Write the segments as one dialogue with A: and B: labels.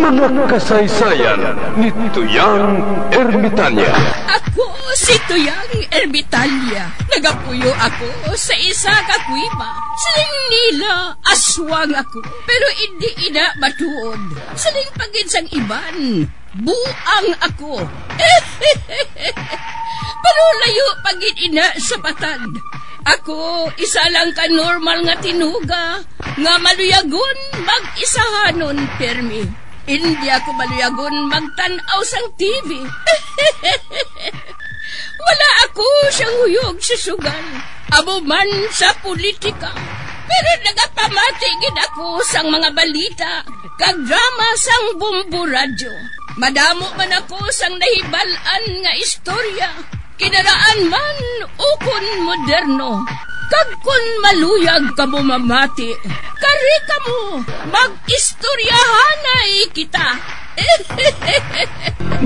A: Mga kasaysayan ni Tuyang Ermitanya.
B: Ako si Tuyang Ermitanya. Nagapuyo ako sa isa ka kuiba. Siling nila, aswang ako. Pero hindi ina matuod. Siling pagin sang iban, buang ako. Pero layo pagin ina sa batad. Ako, isa lang ka normal nga tinuga, nga maluyagon mag-isahanon, permi. Hindi ako maluyagon magtanaw sang TV. Wala ako siyang huyog sa sugal, amo man sa politika. Pero nagapamatagin ako sang mga balita, kag drama sang Bumbu Radyo. Madamo man ako sang nahibalan nga istorya, kinaraan man ukon moderno. Kag kun maluyag ka mo mamati, kari ka mo, mag-istoryahanay kita.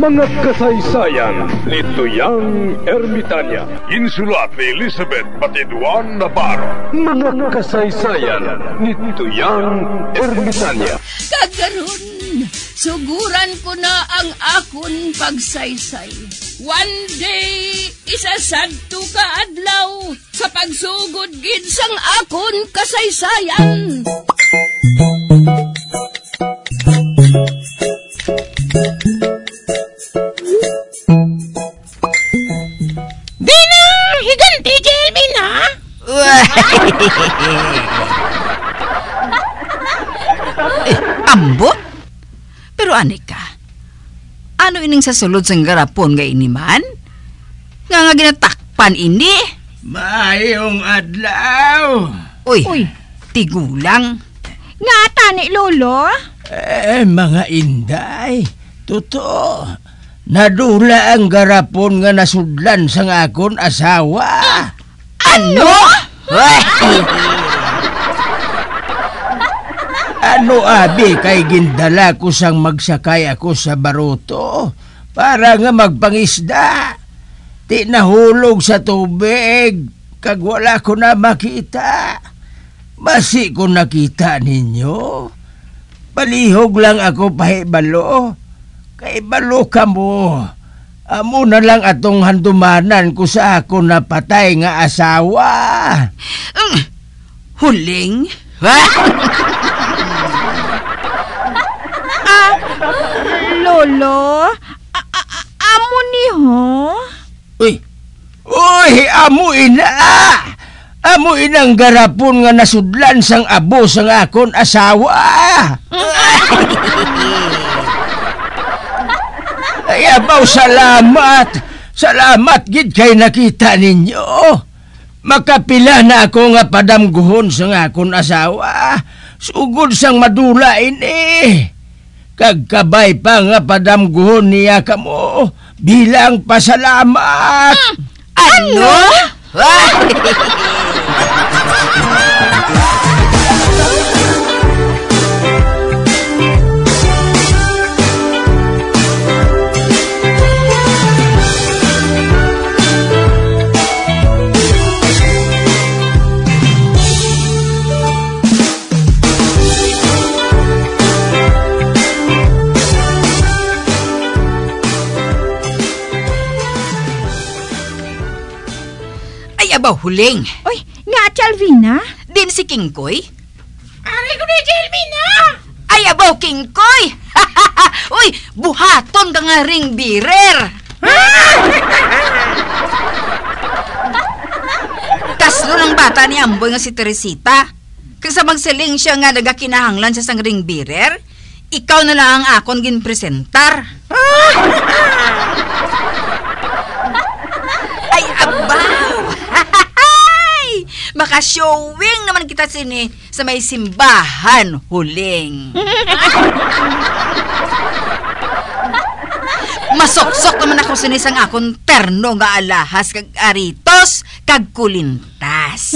A: Mga kasaysayan ni Tuyang Ermitanya. Insulat ni Elizabeth Batiduan Navarro. Mga kasaysayan ni Tuyang Ermitanya.
B: Kagaron, suguran ko na ang akon pagsaysay. One day, isasadto ka adlaw sa pagsugod gid sang akon kasaysayan.
C: Dina, higanti Jelmin ha?
D: Ambot? Pero anika, ano ining sa sulod sang garapon nga iniman? Nga ginatakpan ini?
E: Mayong adlaw.
D: Uy, tigulang.
C: Nga tani, Lolo?
E: Mga inday, totoo. Nadula ang garapon nga nasudlan sang akon asawa.
D: Ano?
E: Ano abi kay gindala ko sang magsakay ako sa baruto para nga magpangisda. Di nahulog sa tubig kag wala ko na makita. Basi ko nakita ninyo. Palihog lang ako pahibalo. Kay balo ka mo. Amo na lang atong handumanan ko sa ako na patay nga asawa.
D: Huling?
C: Lolo? Amo ni ho?
E: Uy, amo ina! Amo inang garapon nga nasudlan sang abo sang akon asawa. Ay, abaw, salamat. Salamat gid kay nakita ninyo. Makapila na ako nga padamguhon sang akon asawa. Sugod sang madula ini. Kagkabay pa nga padamguhon niya kamo bilang pasalamat.
D: Ano? Abaw, huling.
C: Uy, nga Chalvina?
D: Din si Kingkoy?
C: Aray ko na Jelmina!
D: Ay, abaw, Kingkoy! Uy, buhaton ka nga ring birer! Kaslo ng bata ni Amboy nga si Teresita. Kung sa magsiling siya nga nagakinahanglan sa sang ring birer, ikaw na lang ang akon ginpresentar. Ay, abaw! Maka-showing naman kita sini sa may simbahan, huling. Masoksok naman ako sini sang akong terno nga alahas kag aritos kag kulintas.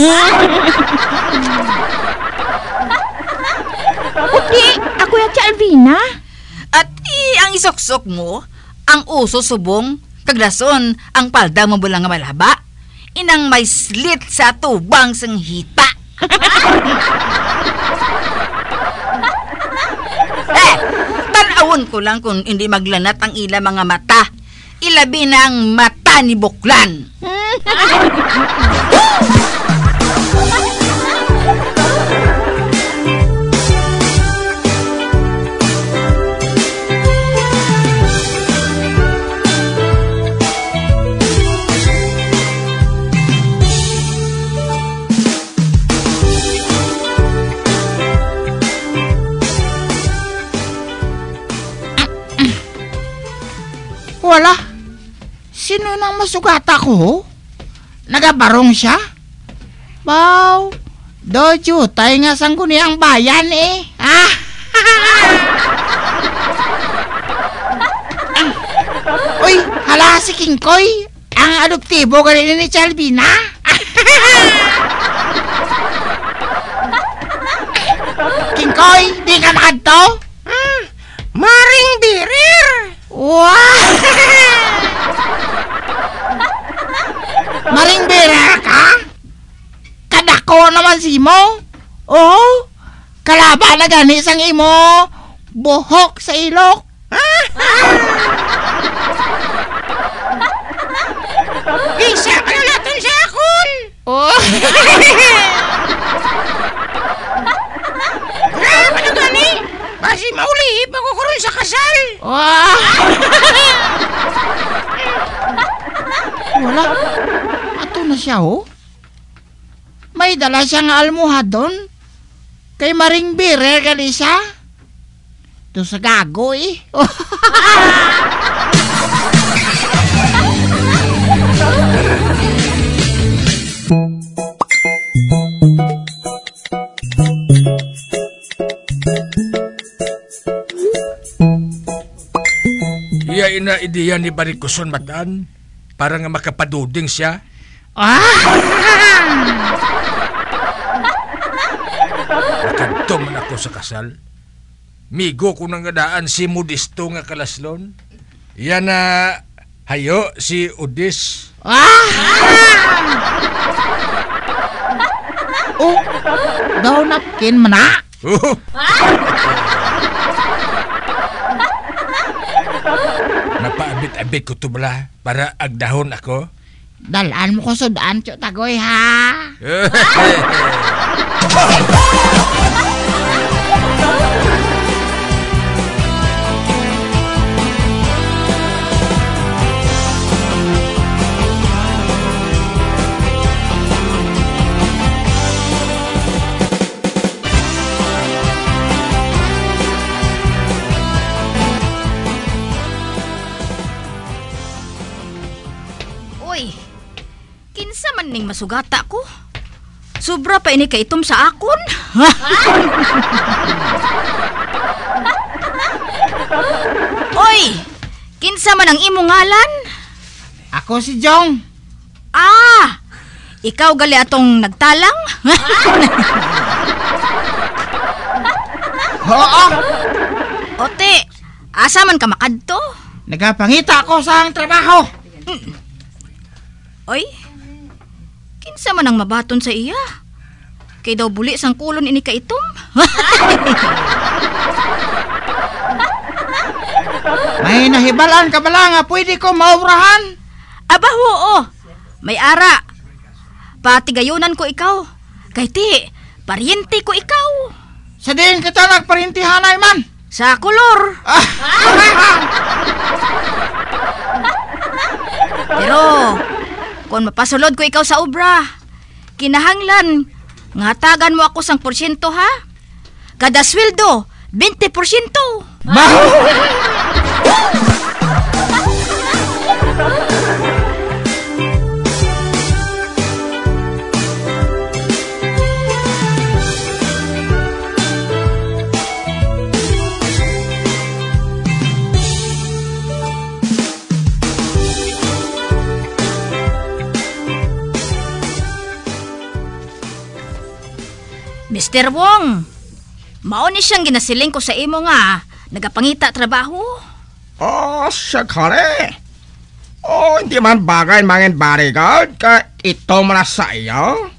C: Uti, ako ya Chalvina.
D: At ang isoksok mo, ang uso subong kag dason ang palda mo bulang nga malaba. Inang may slit sa tubang sang hita. Ehon ko lang kung hindi maglanat ang ila mga mata. Ilabi na ang mata ni Buklan.
F: Wala. Sino nang masugata ko? Nagabarong siya? Wow. Dojo, tayo nga sangguni ang bayan eh. Uy, hala si King Koy. Ang adoptibo kanina ni Chalvina. King Koy, di ka nakadto? Maring birir. Wow! Maring bira ka? Kadako naman si mo? Oh, kalaban na gani sang imo buhok sa ilok. Isa ka na natin sa akon. Oh. Grabe na gani. Basi mauli, pagkukuroon sa kasal. Wow! Wala. Ato na siya, oh. May dala siyang almuhadon. Kay Maring Birer gali siya. Ito sa gago, eh.
G: Iya ina ideya ni Barikuson Matan para nga makapaduding siya. Nakadto man ako sa kasal. Migo ko nang gadaan si Modesto nga kalaslon. Iya na hayo si Udis.
F: Oh, daw napkin mana.
G: Mapaabit-abit ko to bala para agdahon ako.
F: Dalaan mo ko sudan, Chok Tagoy, ha?
D: Ning masugata ko. Sobra pa ini kaitom sa akon. Oy, kinsa man ang imong ngalan?
F: Ako si Jong.
D: Ikaw gali atong nagtalang?
F: Oo.
D: Ote, asa man ka makadto?
F: Nagapangita ako sa ang trabaho.
D: Oy, kinsa man ang mabaton sa iya? Kay daw buli sang kulon ini kaitom.
F: May nahibalan ka bala nga pwede ko maurahan?
D: Aba, oo. May ara. Patigayunan ko ikaw. Kay ti, paryente ko ikaw.
F: Sa din kita nagparintihanay man.
D: Sa kolor. Pero, kung mapasulod ko ikaw sa obra, kinahanglan, ngatagan mo ako sang porsyento, ha? Kada sweldo, 20%. Mr. Wong, mao ni siyang ginasiling ko sa imo nga nagapangita trabaho.
E: Sakali. Hindi man bagay mangin bodyguard ka ito man sa iyo.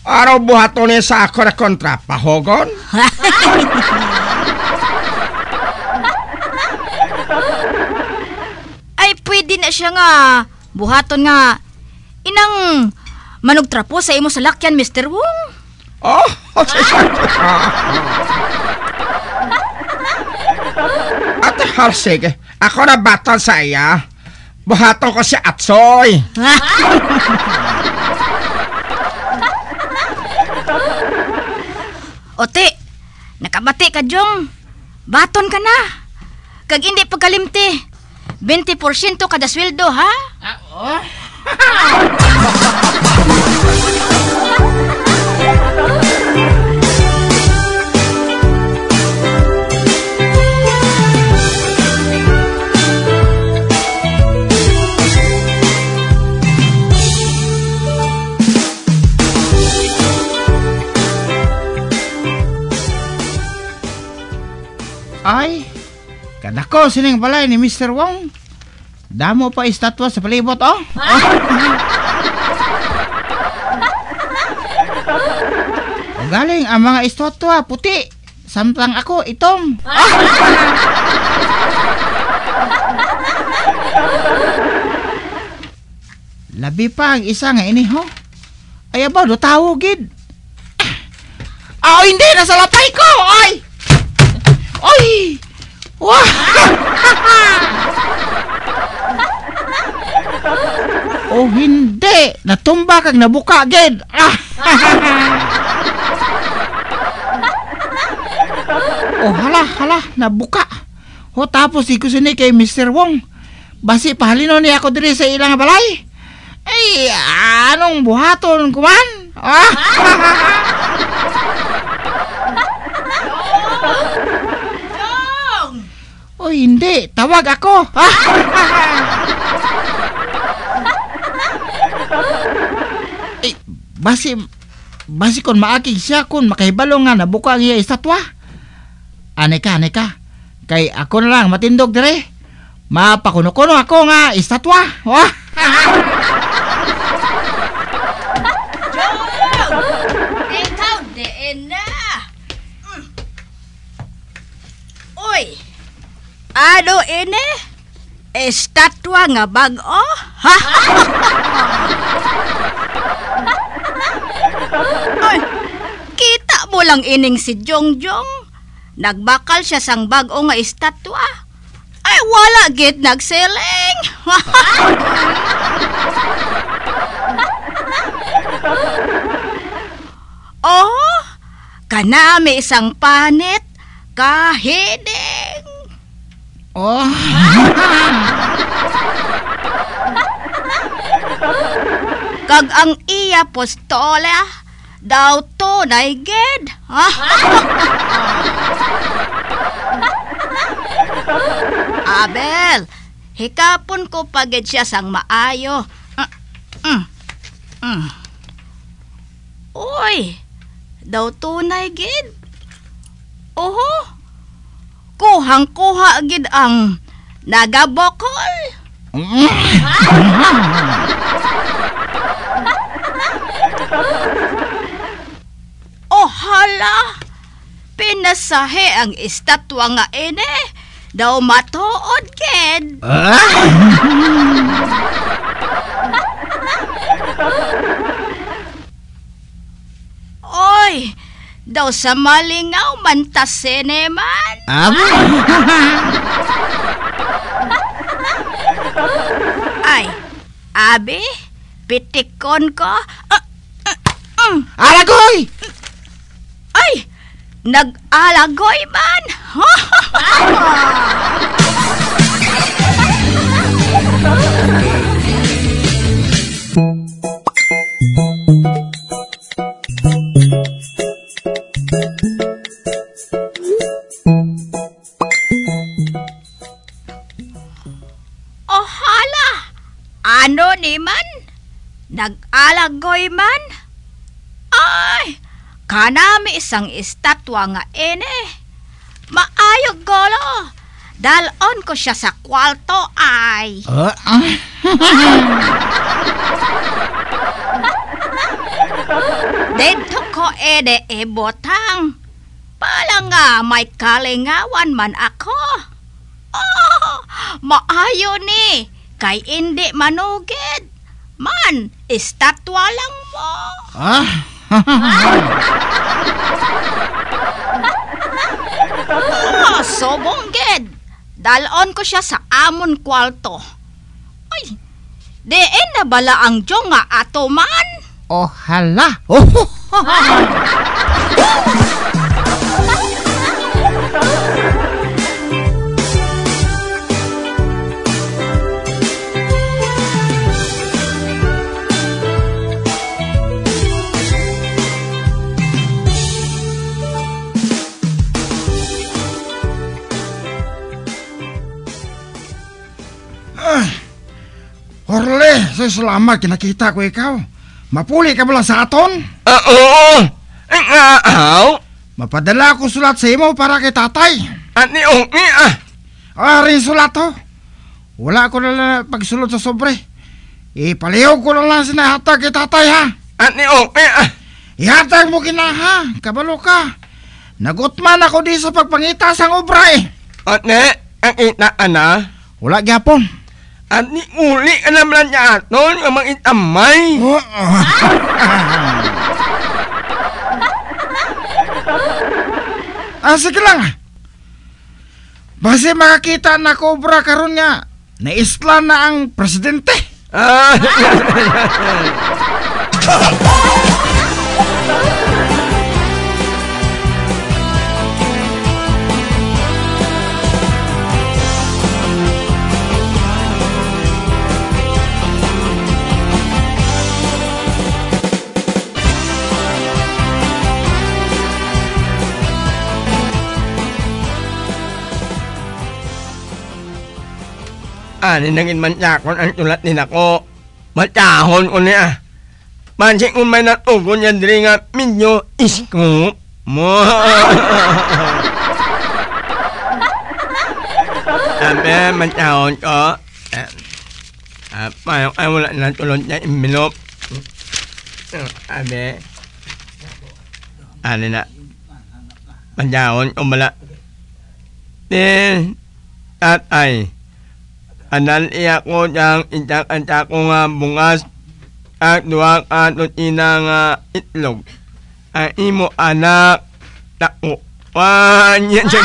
E: Araw buhato ni sa ako na kontrapahogon.
D: siya nga buhaton nga inang manugtrapo sa imo salakyan, Mr. Wong.
E: Oh, Ate Harsig, ako na baton sa iya. Buhaton ko si Atsoy.
D: Ote, nakabati ka, Jong. Baton ka na. Kag hindi pagkalimti. 20% kada sweldo, ha?
F: Ay, kadako sining balay ni Mr. Wong. Damo pa estatwa sa palibot, oh. O galing ang mga estatwa puti. Samtang ako itom. Labi pa ang isa nga ini, ho. Ay, abaw, do tawo, gid. Hindi, nasa lapay ko, ay! Oy! Wah! Oh, hindi! Natumba kag nabuka, gid! Oh, hala, nabuka. Oh, tapos ikusini kay Mr. Wong. Basi pahalino niya ako diri sa ilang balay. Ay, anong buhaton kuman? Oh, hindi. Tawag ako. Eh, basi kon maakig siya kun makahibalo nga nabuka ang iya estatwa. Aneka. Kay ako na lang matindog dire. Mapakuno-kuno ako nga estatwa.
D: Ikaw din na. Uy, ano ini? Estatwa nga bag-o? Ha? Ay, kita mo lang ining si Jongjong. Nagbakal siya sang bag-o nga estatwa. Ay, wala git nagseleng. Oh, kanami isang panit kahiding.
F: Oh.
D: Kag ang iya postola daw tunay gid. Abel, hikapon ko pagid siya sang maayo. Uy, daw tunay gid. Oho, kuhang-kuha gid ang nagabokol. Oh hala, pinasahe ang estatwa nga ine. Daw matuod gid. Oy, daw sa malingaw mantasene man. Ay, abi, pitikon ko.
F: Alagoy!
D: Ay, nag-alagoy man. Oh hala, ano ni man? Nag-alagoy man? Ay, kanami isang estatwa nga ene. Maayog golo. Dalon ko siya sa kwarto ay. Dito ko ede ibotang. Pala nga may kalingawan man ako. Oh, maayo ni.
B: Kay hindi manugid. Man, estatwa lang mo.
F: Ah?
B: Sobong gid. Dalon ko siya sa amon kwarto. Ay, diin na bala ang Diyo nga ato man?
F: Oh, hala. Oh. Orle, salamat kinakita ko ikaw. Mapuli ka ba lang sa aton?
E: Oo. Ang
F: Mapadala ko sulat sa imo para kay tatay.
E: At ni Ongi
F: Rin sulat ho. Wala ko na lang pagsulot sa sobre. Ipalihog ko na lang sinahatag kay tatay ha.
E: At ni Ongi
F: Ihatag mo kina ha. Kabalo ka. Nagutman ako di sa pagpangita sang obra eh.
E: At ni, ang itaan na.
F: Wala gyapon.
E: At ni uli ka naman niya aton ang mga itamay.
F: Sige lang. Base makakita na kobra karon nga. Naisla na ang presidente.
E: Nangin man niya kung ang tulat ni nako. Matahon ko niya. Mansik kung may natugon yan diri nga minyo iskop mo. Matahon ko. Ay wala na tulot niya envelope. Na. Matahon ko mala. Tatay. Anan iya ko diyang itak-antak ko nga bungas at duwag atot ina nga itlog. Ang imo anak tako. Yan siya.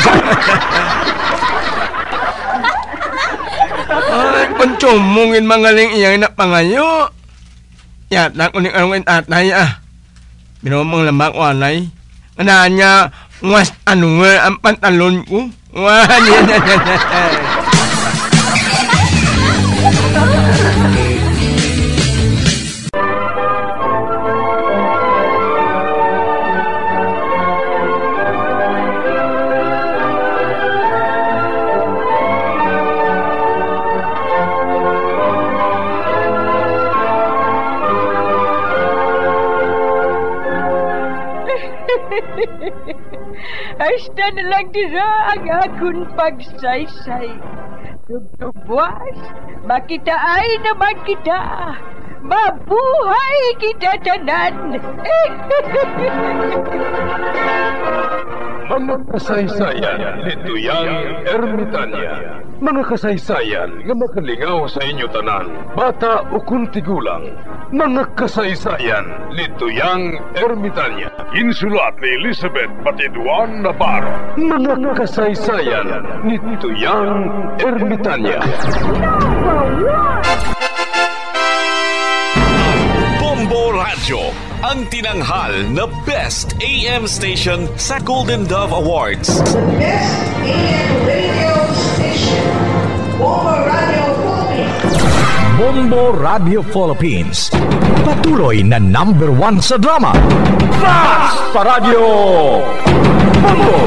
E: Ay, kung tsumungin mangaling iyang napangayo. Yata ko ni karong tatay Binumang lambak walay. Anaan niya, was ano nga ang pantalon ko. Yan.
H: Hasta na lang dira ang akong pagsaysay. Tugtugwas, makitaay naman kita. Mabuhay kita tanan.
A: Mga kasaysayan ni Tuyang Ermitanya. Mga kasaysayan nga makalingaw sa inyo tanan, bata o kuntigulang. Mga kasaysayan ni Tuyang Ermitanya. Insulat ni Elizabeth Batiduan Navarro. Mga kasaysayan ni Tuyang Ermitanya.
I: Bombo Radio, ang tinanghal na Best AM Station sa Golden Dove Awards.
J: Best AM Radio Station, Bombo Radio Philippines.
K: Bombo Radio Philippines, patuloy na #1 sa drama. Basta Radio Bombo!